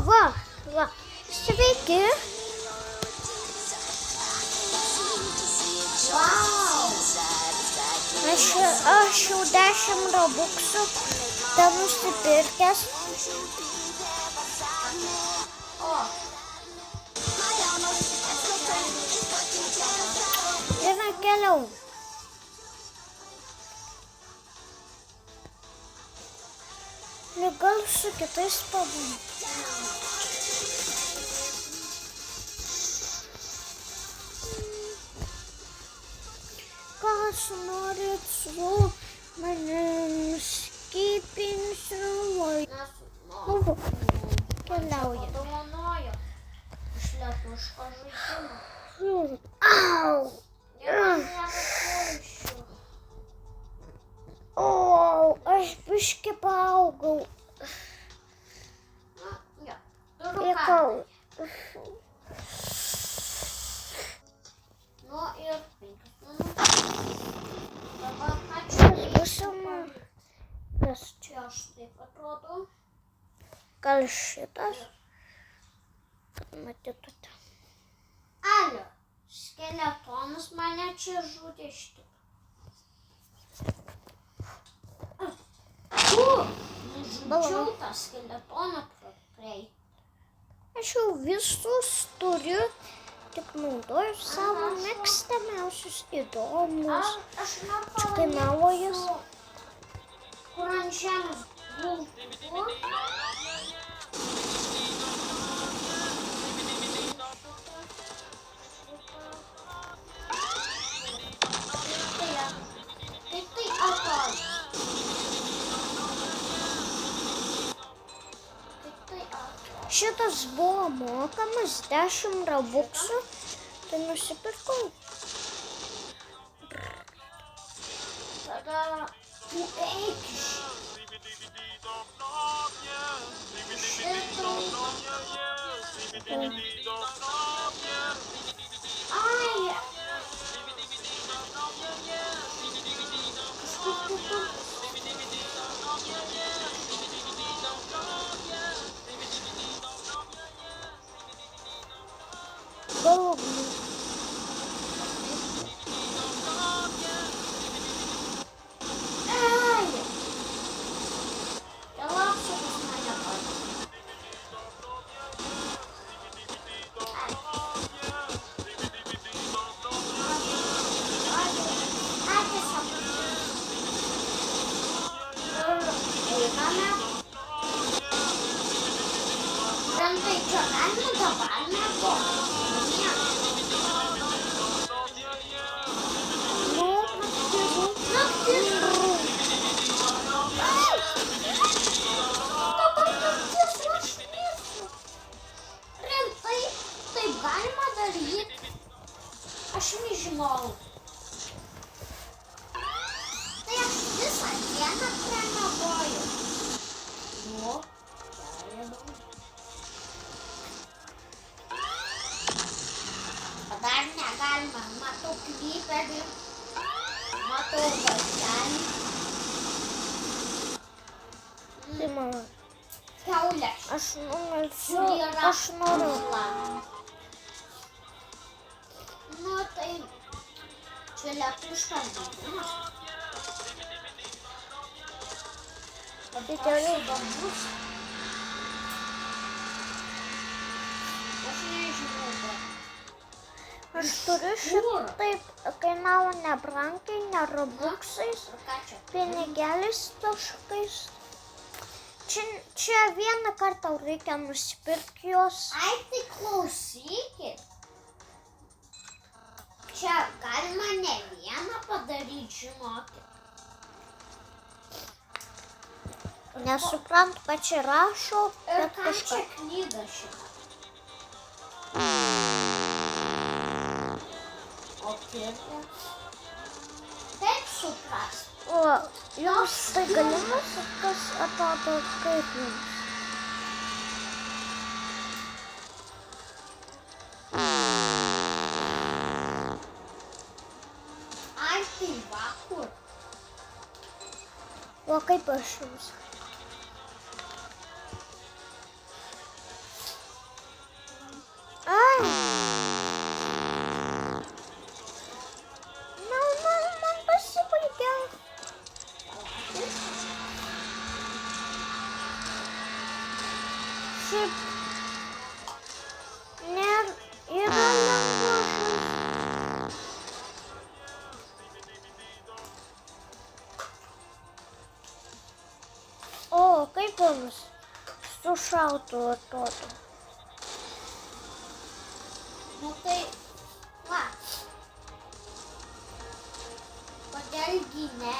va. Sveiki. Wow. Aš jau 10 robuxų ten nusipirkęs. O. Ir keliau. Gal su kitais pabūnų. Kas norit su manim skipinsiu Nesu. Keliauja. Padovanojo iš lietuviško žaidimo. Au. O, aš biškį paaugau. Likau. Nu ir 5 minutės. Dabar ačiū. Būsima. Kas čia? Čia aš taip atrodo. Gal šitas? Kad matytumėte. Alio, skeletonas mane čia žudė šitaip. Nužudžiau tą skeletoną prei. Aš jau visus turiu, tik naudoju savo mėgstamiausius įdomus. Aš Kainavojas. Kur ant žemės gultų. Tai atrodo. Šitas buvo mokamas 10 robuxų, tai nusipirkau. Tada tu eik iš Ai. Galbūt. Aš nežinau. Tai aš visą dieną pramiegoju. Nu, dar negalima. Matau klyperį. Matau vartelį. Tai mano. Kiaulė. Aš noriu. Nu, tai čia lietuviškas žaidimas. Tai toliau bambus. Aš nežinau, bet. Aš turiu šitaip, kainavo nebrangiai, ne robuxais, pinigėlis taškais. Čia vieną kartą reikia nusipirkti jos. Ai, tai klausykit. Čia galima ne vieną padaryti, žinokit. Nesuprantu, ką čia rašo, Ir bet kam čia knyga šitą? O pirma? Taip supras. O, jums tai galimas, kas atrodo kaip jums? Ai, tai va kur? O kaip aš jums? šiaip yra lengva. O, kaip jums su šautuvu atrodo? Nu tai, va. Kodėlgi ne?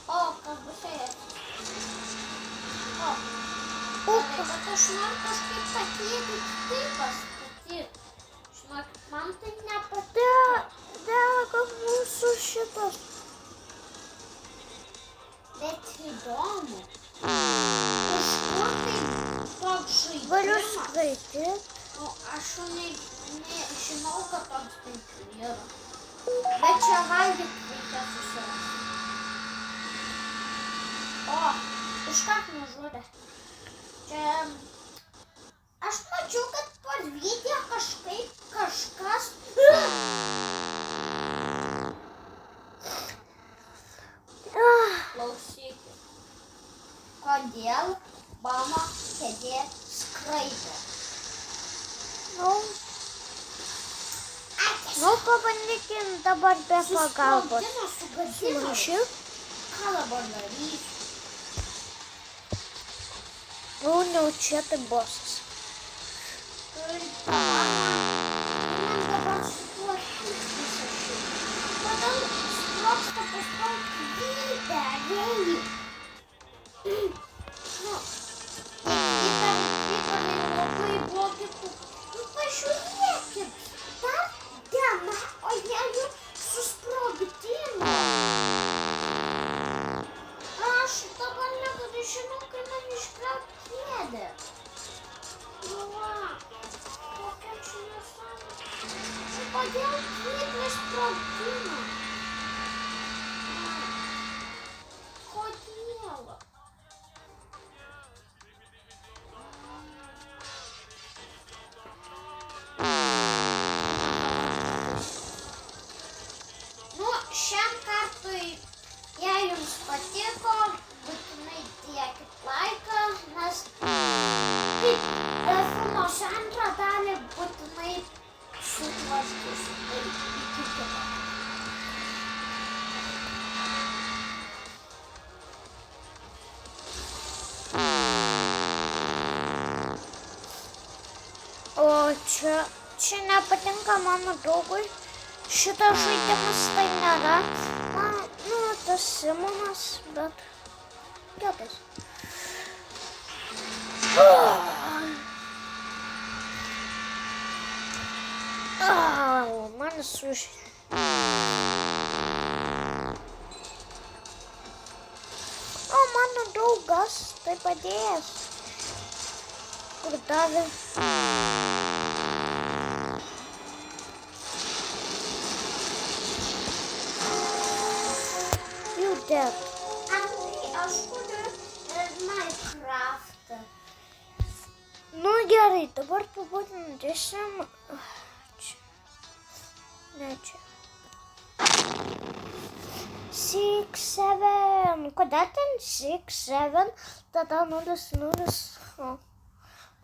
O, kas bus šioje? O, gerai, bet aš noriu kažkaip patyrti kitaip pastatyti. Žinokit, man tai nepatiko. Dega mūsų šitas. Bet įdomu. Iš kur tai toks Galiu žaidimas? skaityti. Nu, aš nežinau, kad toks taip yra. Bet čia valgyti reikia susirasti. O, iškart nužudė. Čia... Aš mačiau, kad per video kažkas... Klausykit. Kodėl mano kėdė skraido? Nu, pabandykim dabar be pagalbos. Sugadino. Sumušiu. Ką dabar darysiu? Nu, čia tai bosas. Man dabar sutvarkyti visą šį. Kodėl sprogsta paspausti vėlį? Nu, įtarai labai blogi. Nu, pažiūrėkit. Dar diena, o jie jau susprogdino. Aš dabar negaliu žinau, kai man iškrauti kėdę. Nu, va. Kokia čia nesąmonė. Kodėl kėdė sprogdino? Kodėl? Nu, šiam kartui, jei jums patiko, būtinai dėkit laiką, nes kaip filmuosiu antrą dalį, būtinai sutvarkysiu. Tai iki kito. O čia nepatinka mano draugui. Šitas žaidimas tai nėra. Nu, tas Simonas, bet kitas. Man sužydė. O, mano draugas tai padėjęs. Kur davė. You dead. Aš kuriu Minecraftą. Nu gerai, dabar pabandėsim. Čia. Ne čia. 6, 7. Kodėl ten 6, 7? Tada 0, 0.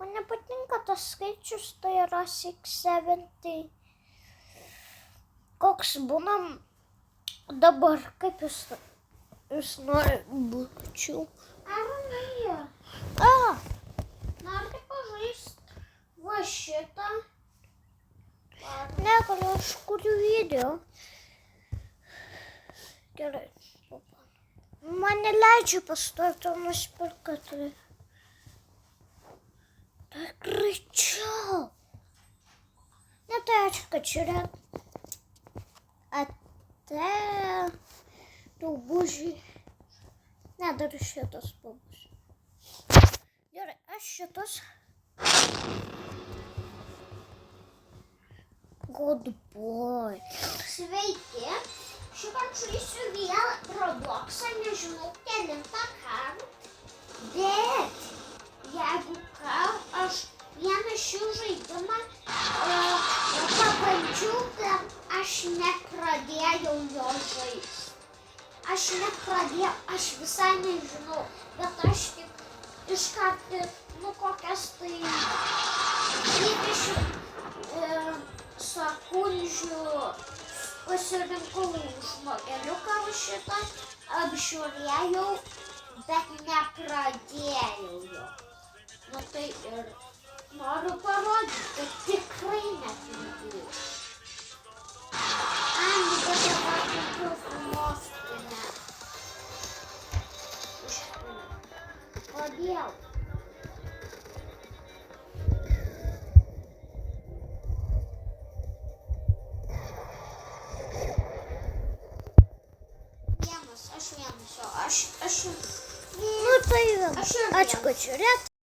Man nepatinka tas skaičius, tai yra 6, 7. Tai koks būna dabar, kaip jūs nori būčiau. Arnai, nori pažaisti va šitą? Negaliu, aš kuriu video. Gerai. Man neleidžia pastovti nusipirkti. Tai greičiau. Ne tai ačiū, kad žiūrėt. Ate. Daubužiai. Ne, dar šitas pabus. Gerai, aš šitas. Good boy. Sveiki. Šįkart žaisiu vėl Robloxą, nežinau kelintą kartą. Bet jeigu ką, aš vieną šį žaidimą pabandžiau, bet aš nepradėjau jo žaisti. Aš visai nežinau, bet aš tik iškarti, nu kokias tai 20 sekundžių pasirinkau žmogeliuką šitą, apžiūrėjau, bet nepradėjau jo. Nu tai ir noriu parodyti, kad tikrai nepinigų. Ant dabar mikrofos ne. Kodėl? Vienas, aš vienas, o aš. Nu tai Aš ir ačiū, kad žiūrėt.